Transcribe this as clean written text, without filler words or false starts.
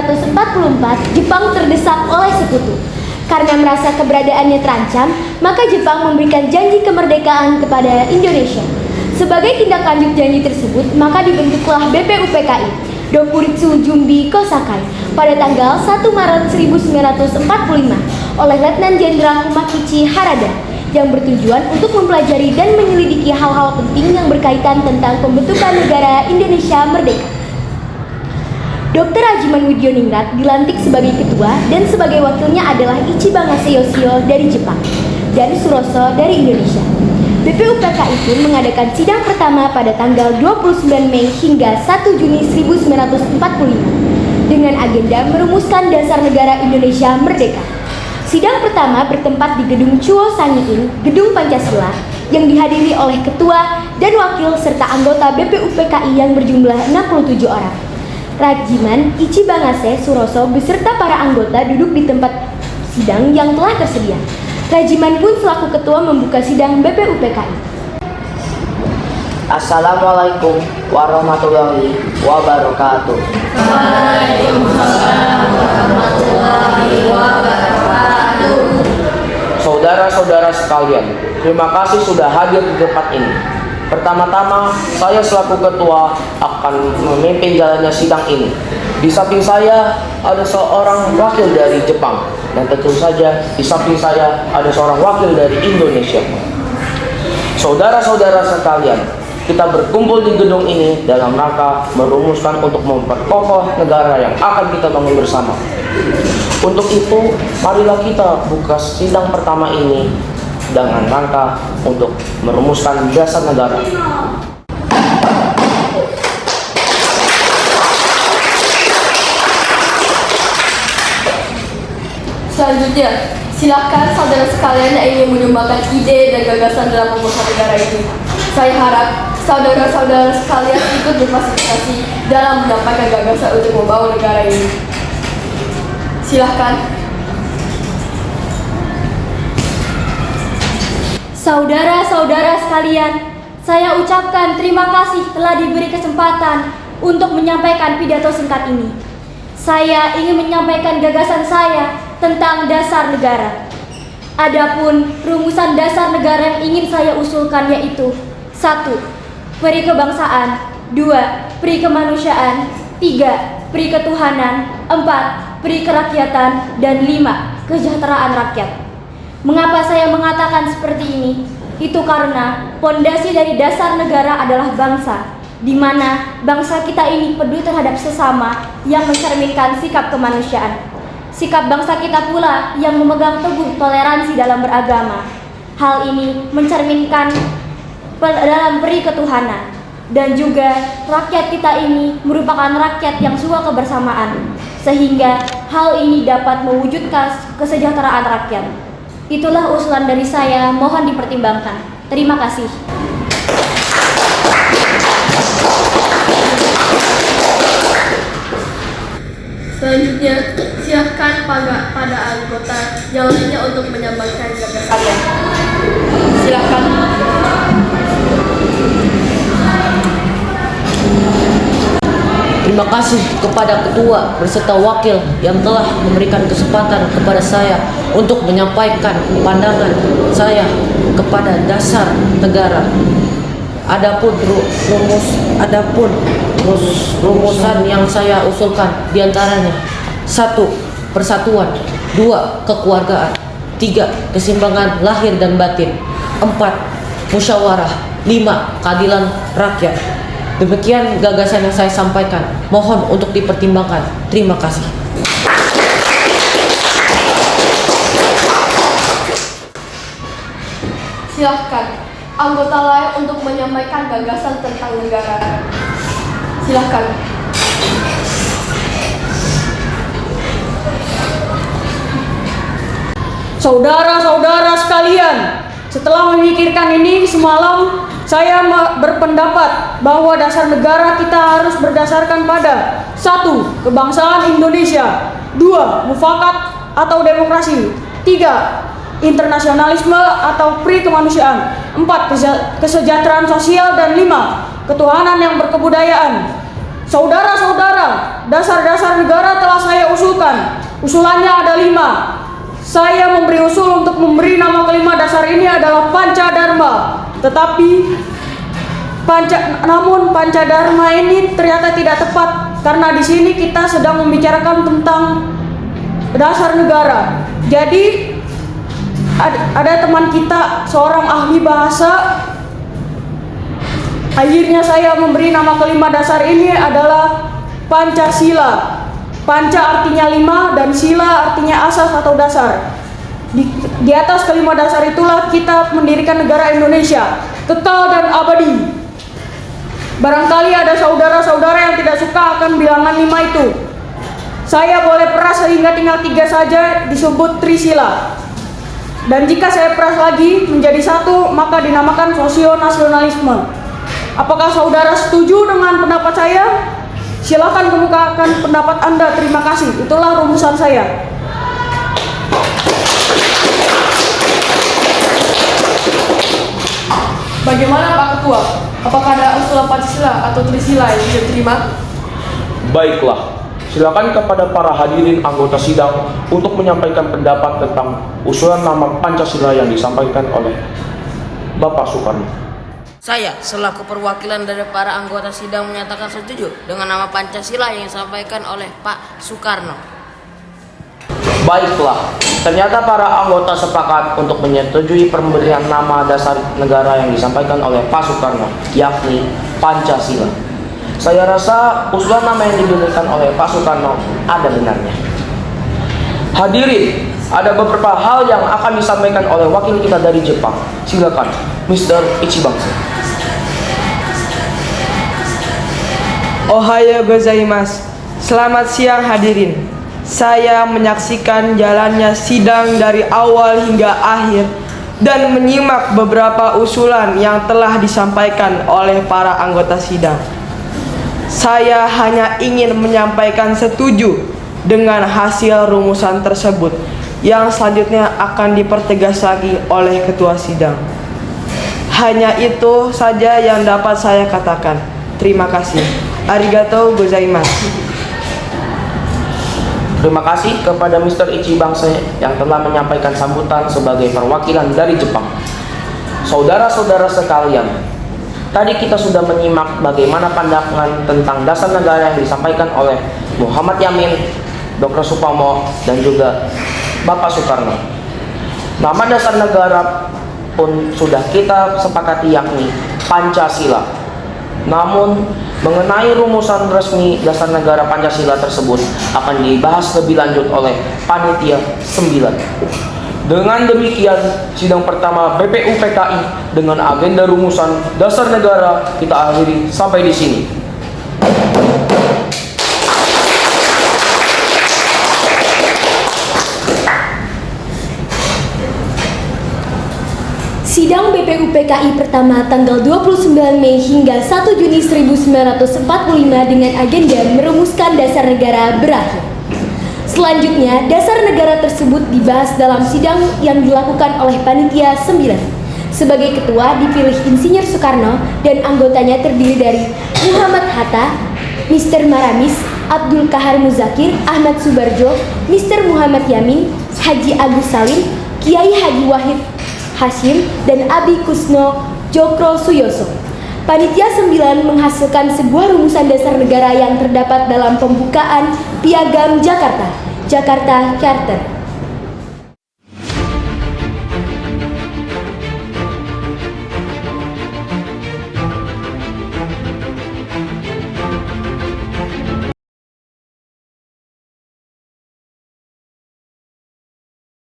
1944, Jepang terdesak oleh sekutu. Karena merasa keberadaannya terancam, maka Jepang memberikan janji kemerdekaan kepada Indonesia. Sebagai tindak lanjut janji tersebut, maka dibentuklah BPUPKI, Dokuritsu Jumbi Kosakai, pada tanggal 1 Maret 1945 oleh Letnan Jenderal Kumakichi Harada, yang bertujuan untuk mempelajari dan menyelidiki hal-hal penting yang berkaitan tentang pembentukan negara Indonesia merdeka. Dr. Hajiman Widyoningrat dilantik sebagai ketua dan sebagai wakilnya adalah Ichibangase Yoshio dari Jepang dan Suroso dari Indonesia. BPUPKI pun mengadakan sidang pertama pada tanggal 29 Mei hingga 1 Juni 1945 dengan agenda merumuskan dasar negara Indonesia merdeka. Sidang pertama bertempat di Gedung Chuo Sangiin, Gedung Pancasila, yang dihadiri oleh ketua dan wakil serta anggota BPUPKI yang berjumlah 67 orang. Rajiman Ichibangase Suroso beserta para anggota duduk di tempat sidang yang telah tersedia. Rajiman pun selaku ketua membuka sidang BPUPKI. Assalamualaikum warahmatullahi wabarakatuh. Waalaikumsalam warahmatullahi wabarakatuh. Saudara-saudara sekalian, terima kasih sudah hadir di tempat ini. Pertama-tama, saya selaku ketua akan memimpin jalannya sidang ini. Di samping saya ada seorang wakil dari Jepang, dan tentu saja di samping saya ada seorang wakil dari Indonesia. Saudara-saudara sekalian, kita berkumpul di gedung ini dalam rangka merumuskan untuk memperkokoh negara yang akan kita bangun bersama. Untuk itu, marilah kita buka sidang pertama ini dengan rangka untuk merumuskan dasar negara. Selanjutnya, silakan saudara sekalian yang ingin menyumbangkan ide dan gagasan dalam perusahaan negara ini. Saya harap saudara-saudara sekalian ikut berpartisipasi dalam menyampaikan gagasan untuk membangun negara ini. Silahkan. Saudara-saudara sekalian, saya ucapkan terima kasih telah diberi kesempatan untuk menyampaikan pidato singkat ini. Saya ingin menyampaikan gagasan saya tentang dasar negara. Adapun rumusan dasar negara yang ingin saya usulkan yaitu 1. Peri kebangsaan, 2. Peri kemanusiaan, 3. Peri ketuhanan, 4. Peri kerakyatan, dan 5. Kesejahteraan rakyat. Mengapa saya mengatakan seperti ini? Itu karena pondasi dari dasar negara adalah bangsa, di mana bangsa kita ini peduli terhadap sesama yang mencerminkan sikap kemanusiaan. Sikap bangsa kita pula yang memegang teguh toleransi dalam beragama. Hal ini mencerminkan dalam peri ketuhanan. Dan juga rakyat kita ini merupakan rakyat yang suka kebersamaan, sehingga hal ini dapat mewujudkan kesejahteraan rakyat. Itulah usulan dari saya, mohon dipertimbangkan. Terima kasih. Selanjutnya, silakan pada anggota yang lainnya untuk menyampaikan gagasan kalian. Silakan. Terima kasih kepada ketua beserta wakil yang telah memberikan kesempatan kepada saya untuk menyampaikan pandangan saya kepada dasar negara. Adapun rumusan yang saya usulkan diantaranya 1. Persatuan, 2. Kekeluargaan, 3. Keseimbangan lahir dan batin, 4. Musyawarah, 5. Keadilan rakyat. Demikian gagasan yang saya sampaikan. Mohon untuk dipertimbangkan. Terima kasih. Silahkan anggota lain untuk menyampaikan gagasan tentang negara. Silahkan. Saudara-saudara sekalian, setelah memikirkan ini semalam, saya berpendapat bahwa dasar negara kita harus berdasarkan pada 1. Kebangsaan Indonesia, 2. Mufakat atau demokrasi, 3. Internasionalisme atau pri kemanusiaan, 4. Kesejahteraan sosial, dan 5. Ketuhanan yang berkebudayaan. Saudara-saudara, dasar-dasar negara telah saya usulkan. Usulannya ada 5. Saya memberi usul untuk memberi nama kelima dasar ini adalah Pancadharma. Tetapi namun Pancadharma ini ternyata tidak tepat karena di sini kita sedang membicarakan tentang dasar negara. Jadi ada teman kita seorang ahli bahasa. Akhirnya saya memberi nama kelima dasar ini adalah Pancasila. Panca artinya 5 dan sila artinya asas atau dasar. Di atas kelima dasar itulah kita mendirikan negara Indonesia, kekal dan abadi. Barangkali ada saudara-saudara yang tidak suka akan bilangan 5 itu. Saya boleh peras sehingga tinggal 3 saja disebut Trisila. Dan jika saya peras lagi menjadi 1, maka dinamakan sosionasionalisme. Apakah saudara setuju dengan pendapat saya? Silakan kemukakan pendapat Anda. Terima kasih. Itulah rumusan saya. Bagaimana Pak Ketua? Apakah ada usulan Pancasila atau Trisila yang bisa diterima? Baiklah, silakan kepada para hadirin anggota sidang untuk menyampaikan pendapat tentang usulan nama Pancasila yang disampaikan oleh Bapak Soekarno. Saya, selaku perwakilan dari para anggota sidang menyatakan setuju dengan nama Pancasila yang disampaikan oleh Pak Soekarno. Baiklah, ternyata para anggota sepakat untuk menyetujui pemberian nama dasar negara yang disampaikan oleh Pak Soekarno, yakni Pancasila. Saya rasa usulan nama yang diberikan oleh Pak Soekarno ada benarnya. Hadirin, ada beberapa hal yang akan disampaikan oleh wakil kita dari Jepang. Silakan, Mr. Ichibang. Ohayo gozaimasu. Selamat siang hadirin. Saya menyaksikan jalannya sidang dari awal hingga akhir dan menyimak beberapa usulan yang telah disampaikan oleh para anggota sidang. Saya hanya ingin menyampaikan setuju dengan hasil rumusan tersebut yang selanjutnya akan dipertegas lagi oleh ketua sidang. Hanya itu saja yang dapat saya katakan. Terima kasih. Arigatou gozaimasu. Terima kasih kepada Mr. Ichibang yang telah menyampaikan sambutan sebagai perwakilan dari Jepang. Saudara-saudara sekalian, tadi kita sudah menyimak bagaimana pandangan tentang dasar negara yang disampaikan oleh Muhammad Yamin, Dr. Supomo, dan juga Bapak Soekarno. Nama dasar negara pun sudah kita sepakati, yakni Pancasila. Namun, mengenai rumusan resmi dasar negara Pancasila tersebut akan dibahas lebih lanjut oleh Panitia 9. Dengan demikian, sidang pertama BPUPKI dengan agenda rumusan dasar negara kita akhiri sampai di sini. Sidang BPUPKI pertama tanggal 29 Mei hingga 1 Juni 1945 dengan agenda merumuskan dasar negara berakhir. Selanjutnya, dasar negara tersebut dibahas dalam sidang yang dilakukan oleh Panitia 9. Sebagai ketua dipilih Insinyur Soekarno dan anggotanya terdiri dari Muhammad Hatta, Mr. Maramis, Abdul Kahar Muzakir, Ahmad Subarjo, Mr. Muhammad Yamin, Haji Agus Salim, Kiai Haji Wahid Hashim, dan Abi Kusno Jokro Suyoso. Panitia 9 menghasilkan sebuah rumusan dasar negara yang terdapat dalam pembukaan Piagam Jakarta, Jakarta Charter.